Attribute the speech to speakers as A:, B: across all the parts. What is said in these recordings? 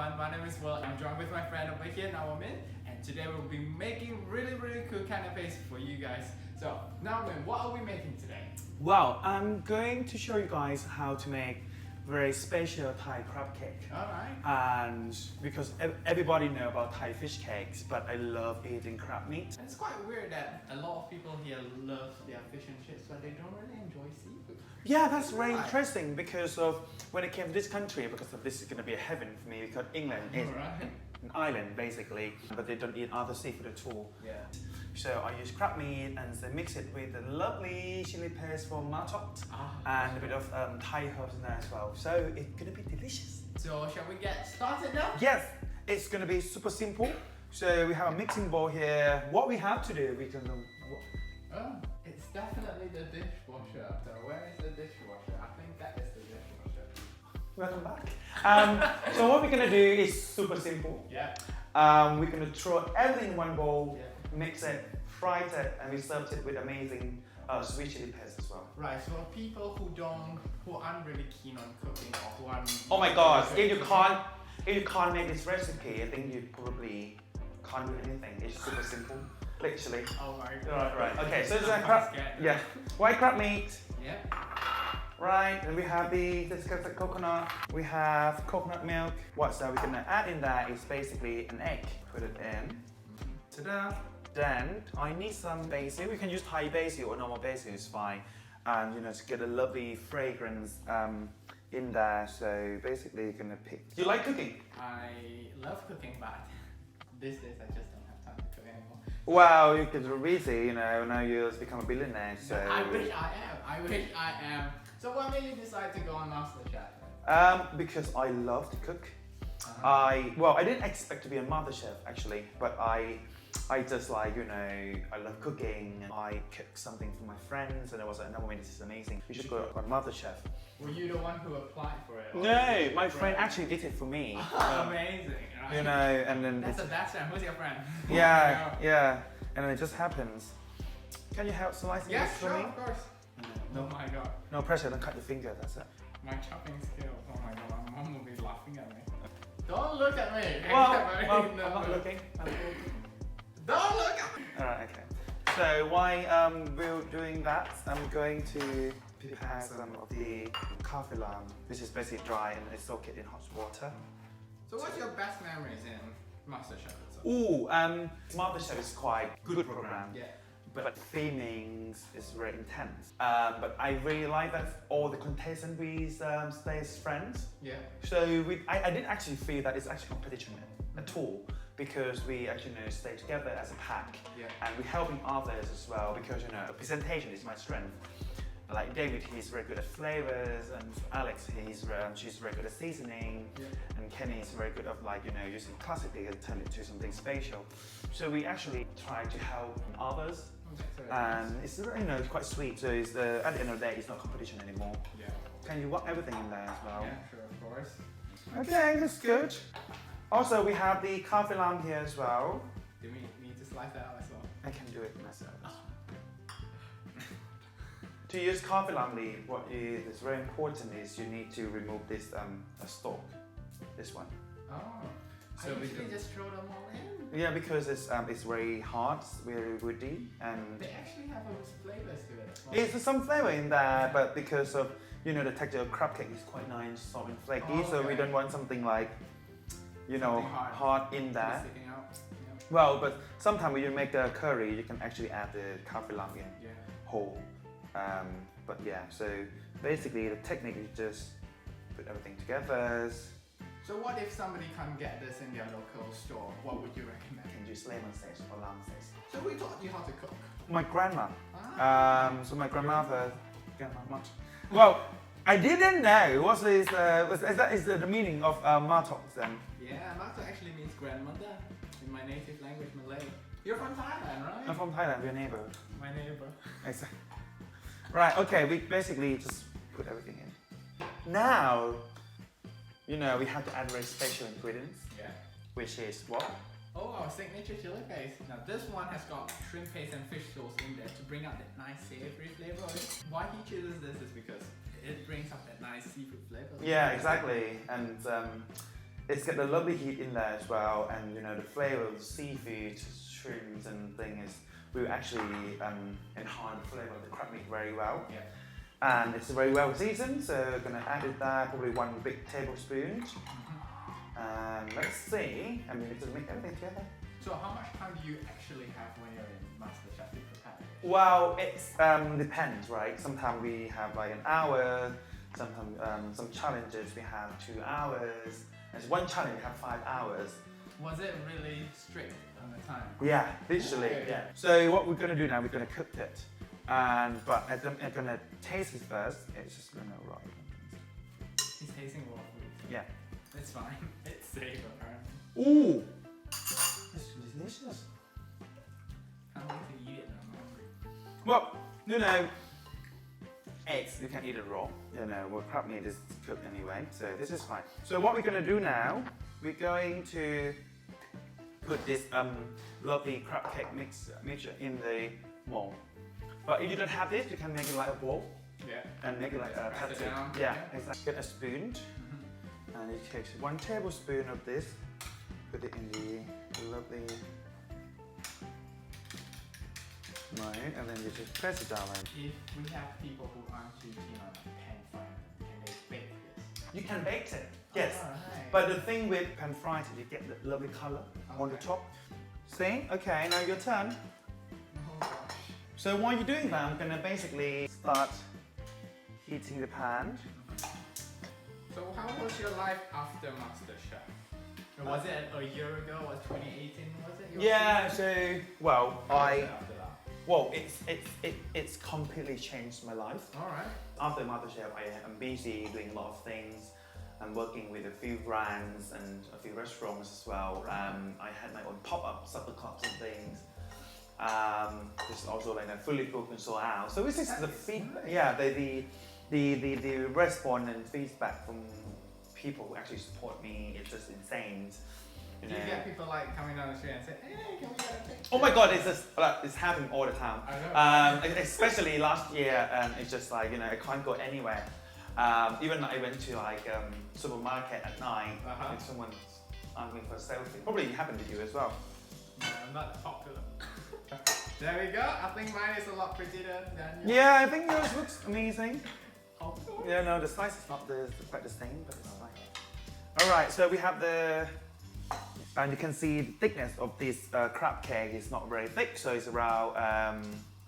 A: everyone, my name is Will. I'm joined with my friend over here, Nawamin, and today we'll be making really cool canapes for you guys. So, Nawamin, what are we making today?
B: Well, I'm going to show you guys how to make very special Thai crab cake.
A: Alright.
B: And because everybody know about Thai fish cakes, but I love eating crab meat.
A: And it's quite weird that a lot of people here love their fish and chips, but they don't really enjoy seafood.
B: Yeah, that's very interesting because of when I came to this country, because of this is going to be a heaven for me because England is an island basically, but they don't eat other seafood at all.
A: Yeah.
B: So I use crab meat and then mix it with the lovely chili paste from Mak Tok and a bit of Thai herbs in there as well. So it's going to be delicious.
A: So shall we get started now?
B: Yes, it's going to be super simple. So we have a mixing bowl here. What we have to do, we can
A: Oh, it's definitely the dishwasher. So where is the dishwasher? I think that is the dishwasher.
B: Welcome back. So what we're going to do is super simple.
A: Yeah.
B: We're going to throw everything in one bowl, mix it, fry it, and we served it with amazing sweet chili paste as well.
A: Right, so people who aren't really keen on cooking or who aren't...
B: Oh my gosh, if you can't make this recipe, I think you probably can't do anything. It's super simple, literally.
A: Oh my god.
B: Right. Okay, so this is crab. Yeah, white crab meat.
A: Yeah.
B: Right, and we have this coconut. We have coconut milk. What we're gonna add in there is basically an egg. Put it in. Ta-da! Then I need some basil. We can use Thai basil or normal basil is fine, and to get a lovely fragrance in there. So basically, you're gonna pick. Do you like cooking?
A: I love cooking, but these days I just don't have time to cook anymore.
B: Wow, you could be busy. Now you've become a billionaire. So
A: I wish I am. So what made you decide to go on MasterChef?
B: Because I love to cook. I didn't expect to be a MasterChef actually, but I just I love cooking. I cook something for my friends, and I was like, Nawamin, this is amazing. You should go on MasterChef.
A: Were you the one who applied for it?
B: No, my friend actually did it for me.
A: Amazing. Right?
B: And then
A: that's the best friend. Who's your friend?
B: Yeah, and then it just happens. Can you help slicing this for me?
A: Yeah, sure, of course.
B: No,
A: oh my god.
B: No pressure, don't cut your finger, that's it.
A: My chopping skills, oh my god, my mom will be laughing at me. Don't look at me!
B: I'm not looking.
A: Don't look at me!
B: Alright, okay. So while we're doing that, I'm going to prepare some of the coffee lamb, which is basically dry and I soak it in hot water.
A: So what's your best memories in MasterChef itself?
B: Ooh, MasterChef is quite good program.
A: Yeah.
B: But filming is very intense. But I really like that all the contestants we stay as friends.
A: Yeah. So
B: I didn't actually feel that it's actually competition at all because we actually stay together as a pack.
A: Yeah. And
B: we're helping others as well because presentation is my strength. Like David, he's very good at flavors, and Alex, she's very good at seasoning, and Kenny is very good at using classically and turn it to something special. So we actually try to help others. And it's quite sweet. So at the end of the day, it's not competition anymore.
A: Yeah.
B: Can you want everything in there as well?
A: Yeah, sure, of course.
B: Okay, that's good. Also, we have the coffee lamb here as well.
A: Do we need to slice that out as well?
B: I can do it myself. To use coffee lamb leaf, what is very important is you need to remove this stalk, this one.
A: Oh. So we can just throw them all in?
B: Yeah, because it's very hard, very woody, and
A: they actually have flavors to it as well.
B: There's some flavor in there, but because of the texture of crab cake is quite nice, soft and flaky, so we don't want something like hard in there.
A: Sticking out. Yeah.
B: Well, but sometimes when you make the curry, you can actually add the coffee lamb in whole. But yeah, so basically the technique is just put everything together.
A: So what if somebody can't get this in their local store? What would you recommend?
B: You can use lemon sage or lamb sage.
A: So we taught you how to cook?
B: My grandma. So my grandmother. Well, I didn't know what is the meaning of Mak Tok then.
A: Yeah, Mak Tok actually means grandmother in my native language, Malay. You're from Thailand, right?
B: I'm from Thailand. We're neighbor.
A: My neighbor.
B: Exactly. Right. Okay. We basically just put everything in. Now, we have to add very special ingredients. Yeah. Which is what?
A: Oh, our signature chili paste. Now this one has got shrimp paste and fish sauce in there to bring out that nice savory flavor of it. Why he chooses this is because it brings out that nice seafood flavor.
B: Yeah, exactly. And It's got a lovely heat in there as well, and you know the flavor of the seafood, shrimps and things will actually enhance the flavor of the crab meat very well.
A: Yeah.
B: And it's very well seasoned, so we're gonna add it there, probably 1 big tablespoon. And let's see, and we need to mix everything together.
A: So how much time do you actually have when you're in MasterChef to prepare it?
B: Well, it's depends, right? Sometimes we have like an hour, sometimes some challenges we have 2 hours. There's one challenge we have 5 hours.
A: Was it really strict on the time?
B: Yeah, literally,
A: Okay.
B: yeah. So what we're gonna do now, we're gonna cook it. But I'm gonna taste it first. It's just gonna rot.
A: He's tasting raw food.
B: Yeah.
A: It's fine. It's safe apparently.
B: Ooh! It's delicious.
A: Can't wait to eat it now. I'm hungry.
B: Well, you know, eggs, you can eat it raw. You know, well, crab meat is cooked anyway, so this is fine. So what we're gonna do now, we're going to put this lovely crab cake mixture in the mold. But if you don't have this, you can make it like a bowl
A: Yeah.
B: and make it like a
A: Press it
B: patty.
A: down.
B: Yeah, exactly. Get a spoon, and you take 1 tablespoon of this, put it in the lovely mold, and then you just press it down.
A: If we have people who aren't too keen on pan frying, can they bake this?
B: You can bake it, yes.
A: Alright.
B: But the thing with pan fried is you get the lovely color on the
A: Okay.
B: top. See? Okay, now your turn.
A: Oh gosh.
B: So while you're doing that, I'm gonna basically start heating the pan.
A: So how was your life after MasterChef? Was it a year ago? Was 2018? Was it? your
B: Yeah,
A: season?
B: so, well,
A: How was it after that?
B: well, it's completely changed my life.
A: Alright.
B: After MasterChef, I'm busy doing a lot of things. I'm working with a few brands and a few restaurants as well. I had my own pop-up supper clubs and things. There's also like a fully booked and sold out. So this is the feedback. Yeah, the response and feedback from people who actually support me is just insane.
A: Do you get people like coming down the street and say, hey, can we get a picture?
B: Oh my god, it's happening all the time.
A: I know.
B: Especially last year, it's just like, you know, I can't go anywhere. Even I went to like supermarket at night, and someone asked me for a selfie. Probably happened to you as well.
A: No, I'm not that popular. There we go. I think mine is a lot prettier than yours.
B: Yeah, I think yours looks amazing.
A: Oh.
B: Yeah, no, the size is not quite the same, but it's fine. All right, so we have and you can see the thickness of this crab cake is not very thick, so it's around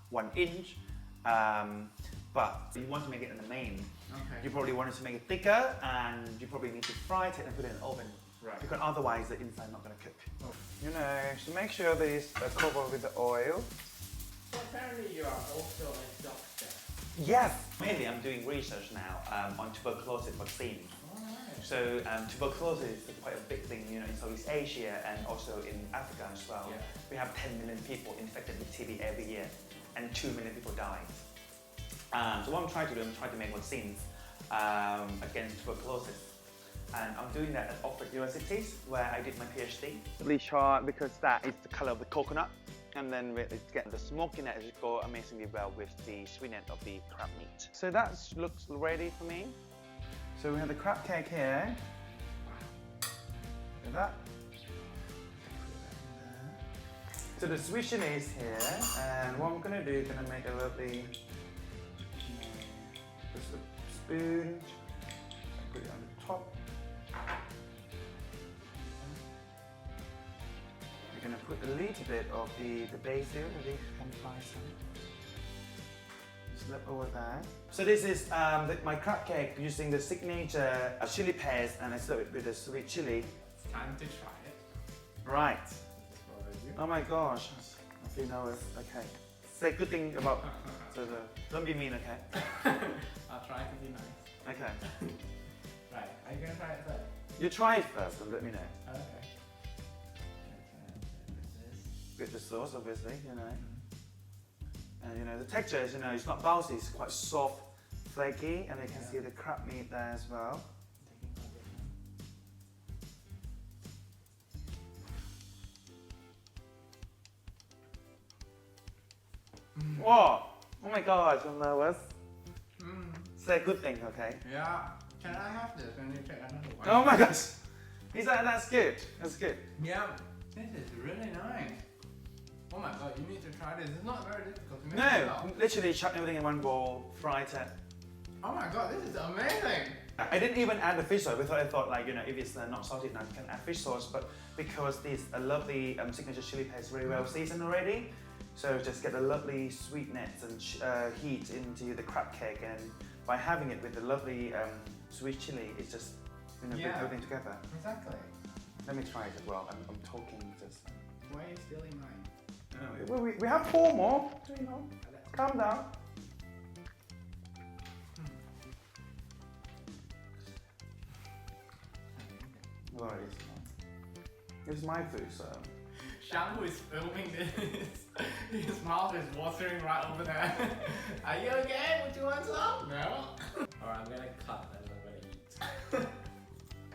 B: 1 inch. But you want to make it in the main.
A: Okay.
B: You probably want it to make it thicker, and you probably need to fry it and put it in the oven.
A: Right.
B: Because otherwise the inside not going to cook.
A: Oh.
B: You know, so make sure this covered with the oil.
A: So apparently you are also a doctor.
B: Yes! Mainly I'm doing research now on tuberculosis vaccine.
A: Alright.
B: So tuberculosis is quite a big thing, you know, in Southeast Asia and also in Africa as well.
A: Yeah.
B: We have 10 million people infected with TB every year, and 2 million people die. So what I'm trying to do, I'm trying to make vaccines against tuberculosis. And I'm doing that at Oxford University, where I did my PhD. Really short because that is the color of the coconut. And then it's get the smokiness go amazingly well with the sweetness of the crab meat. So that looks ready for me. So we have the crab cake here. Look at that. So the sweet chili is here, and what I'm gonna do is gonna make a lovely just a spoon. Put it on the top. We're gonna put a little bit of the basil, and you can fry some. Just left over there. So this is my crab cake using the signature chili paste, and I serve it with the sweet chili.
A: It's time to try it.
B: Right.
A: It's for
B: Oh my gosh. I feel nervous. Okay. Say good thing about. Don't be mean, okay?
A: I'll try to be nice.
B: Okay.
A: Right, are you gonna try it first?
B: You try it first and let me know.
A: Okay.
B: With the sauce, obviously, you know. And you know, the texture is, you know, it's not bouncy, it's quite soft, flaky, and you can see the crab meat there as well. Whoa! Oh my gosh, I'm nervous. Say a good thing, okay?
A: Yeah. Can I have this when you take another one?
B: Oh my gosh! He's like, that's good. That's good.
A: Yeah, this is really nice. Oh my god, you need to try this. It's not very difficult to make.
B: No, literally chuck everything in one bowl, fry it.
A: Oh my god, this is amazing.
B: I didn't even add the fish sauce. I thought like, you know, if it's not salty enough, you can add fish sauce. But because this a lovely signature chili paste very well seasoned already, so just get a lovely sweetness and heat into the crab cake. And by having it with the lovely sweet chili, it's just, you know, bring everything together.
A: Exactly.
B: Let me try it as well. I'm talking just.
A: Why are you stealing mine?
B: We have 4 more. You know, calm down. Well, it's my food, so.
A: Shang, who is filming this, his mouth is watering right over there. Are you okay? Would you want some? No? Alright, I'm gonna cut and I'm gonna eat.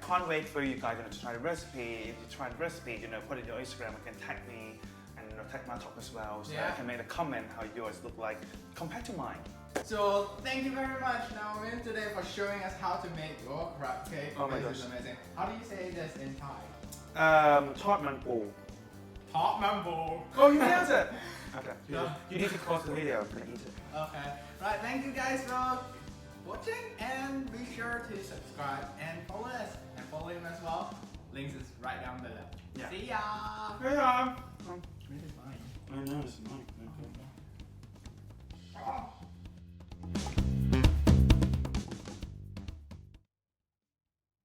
B: Can't wait for you guys to try the recipe. If you try the recipe, you know, put it in your Instagram. You can tag me and tag Mak Tok as well, so I can make a comment how yours look like compared to mine.
A: So thank you very much, Nawamin, today for showing us how to make your crab cake.
B: Oh my gosh.
A: This is amazing. How do you say this in Thai?
B: Thot manปู.
A: Hot mambo.
B: Oh, you nailed it. Okay.
A: No.
B: You need to pause the video and eat it.
A: Okay. Right. Thank you guys for watching, and be sure to subscribe and follow us, and follow him as well. Links is right down below.
B: Yeah.
A: See ya.
B: Yeah.
A: This is mine.
B: I know it's mine.
A: Oh.